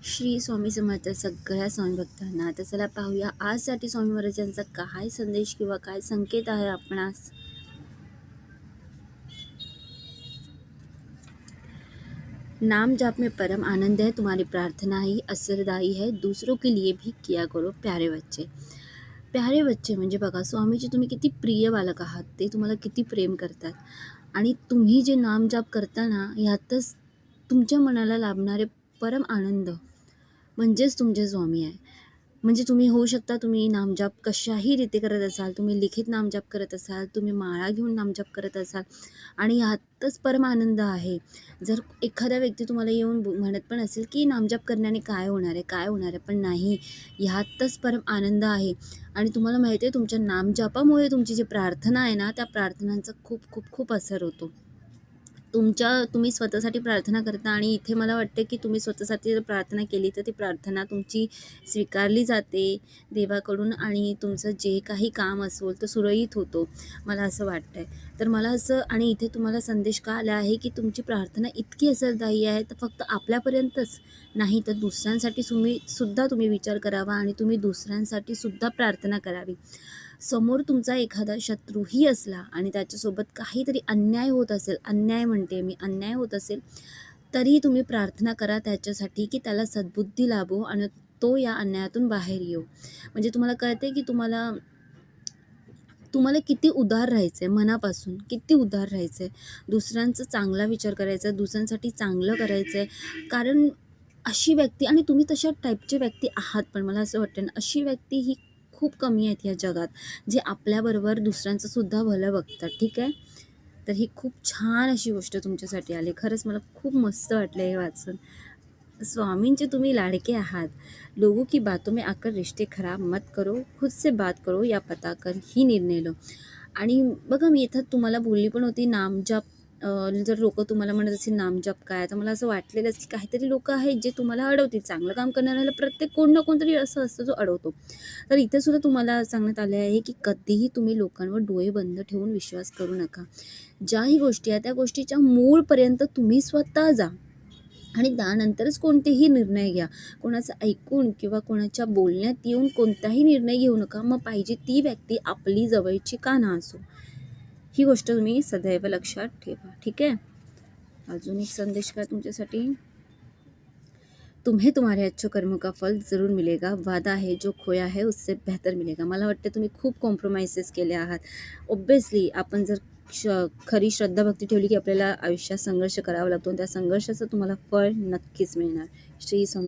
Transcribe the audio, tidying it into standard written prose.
श्री स्वामी समर्थ सगळ्या स्वामी भक्तांना. तर चला पाहूया आजसाठी स्वामी महाराजांचा काय संदेश किंवा काय संकेत आहे आपणास. नाम जाप में परम आनंद है, तुम्हारी प्रार्थना ही असरदायी है, दूसरों के लिए भी किया करो प्यारे बच्चे. प्यारे बच्चे म्हणजे बघा, स्वामीजी तुम्ही किती प्रिय बालक आहात, ते तुम्हाला किती प्रेम करतात. आणि तुम्ही जे नाम जाप करता ना, ह्यातच तुमच्या मनाला लाभणारे परम आनंद म्हणजेच तुमचे स्वामी आहे. म्हणजे तुम्ही होऊ शकता, तुम्ही नामजाप कशाही रीती करत असाल, तुम्ही लिखित नामजाप करत असाल, तुम्ही माळा घेऊन नामजाप करत असाल आणि ह्यातच परम आनंद आहे. जर एखादा व्यक्ती तुम्हाला येऊन म्हणत पण असेल की नामजाप करण्याने काय होणार आहे, काय होणार आहे, पण नाही, ह्यातच परम आनंद आहे. आणि तुम्हाला माहिती आहे, तुमच्या नामजापामुळे तुमची जी प्रार्थना आहे ना, त्या प्रार्थनांचा खूप खूप खूप असर होतो. तुम्ही स्वतःसाठी प्रार्थना करता आणि इथे मला वाटते की तुम्ही स्वतःसाठी जर प्रार्थना केली तर ती प्रार्थना तुमची स्वीकारली जाते देवाकडून आणि तुमचं जे काही काम असेल तो सुरळीत होतो, मला असं वाटतं आहे. तर मला असं, आणि इथे तुम्हाला संदेश का आला आहे की तुमची प्रार्थना इतकी असरदायी आहे, तर फक्त आपल्यापर्यंतच नाही तर दुसऱ्यांसाठी तुम्ही विचार करावा आणि तुम्ही दुसऱ्यांसाठी सुद्धा प्रार्थना करावी. समोर तुमचा एखादा शत्रूही असला आणि त्याच्यासोबत काहीतरी अन्याय होत असेल, अन्याय होत असेल, तरी तुम्ही प्रार्थना करा त्याच्यासाठी की त्याला सद्बुद्धी लाभो आणि तो या अन्यायातून बाहेर येऊ. म्हणजे तुम्हाला कळते की तुम्हाला तुम्हाला किती उदार राहायचं आहे, मनापासून किती उदार राहायचं आहे, दुसऱ्यांचा चांगला विचार करायचा आहे, दुसऱ्यांसाठी चांगलं करायचं आहे. कारण अशी व्यक्ती, आणि तुम्ही तशा टाईपचे व्यक्ती आहात, पण मला असं वाटतं ना, अशी व्यक्ती ही खूप कमी आहेत या जगात, जे आपल्याबरोबर दुसऱ्यांचं सुद्धा भलं बघतात. ठीक आहे, तर ही खूप छान अशी गोष्ट तुमच्यासाठी आली. खरंच मला खूप मस्त वाटलं हे वाचून. स्वामींचे तुम्ही लाडके आहात. लोगों की बातों में आकर रिश्ते खराब मत करो, खुद से बात करो या पता कर ही निर्णय लो. आणि बघा, मी इथं तुम्हाला बोलली पण होती नामजाप. जर लोकं तुम्हाला म्हणत असेल नामजाप काय, तर मला असं वाटलेलंच की काहीतरी लोकं आहेत जे तुम्हाला अडवतील. चांगलं काम करणाऱ्याला प्रत्येक कोण ना कोणतरी असं असतं जो अडवतो. तर इथे सुद्धा तुम्हाला सांगण्यात आले आहे की कधीही तुम्ही लोकांवर डोळे बंद ठेवून विश्वास करू नका. ज्याही गोष्टी आहेत त्या गोष्टीच्या मूळपर्यंत तुम्ही स्वतः जा आणि त्यानंतरच कोणतेही निर्णय घ्या. कोणाचं ऐकून किंवा कोणाच्या बोलण्यात येऊन कोणताही निर्णय घेऊ नका, मग पाहिजे ती व्यक्ती आपली जवळची का ना असो. ही गोष्ट तुम्ही सदैव लक्षात ठेवा. ठीक आहे. अजून एक संदेश काय तुमच्यासाठी. तुम्हें तुम्हारे अच्छे कर्मों का फल जरूर मिलेगा, वादा है जो खोया है उससे बेहतर मिलेगा. मला वाटतं तुम्ही खूप कॉम्प्रोमाइजेस केले आहात. ऑब्व्हियसली आपण जर खरी श्रद्धा भक्ती ठेवली की आपल्याला आयुष्यात संघर्ष करावा लागतो, त्या संघर्षाचं तुम्हाला फळ नक्कीच मिळणार. श्री स्वामी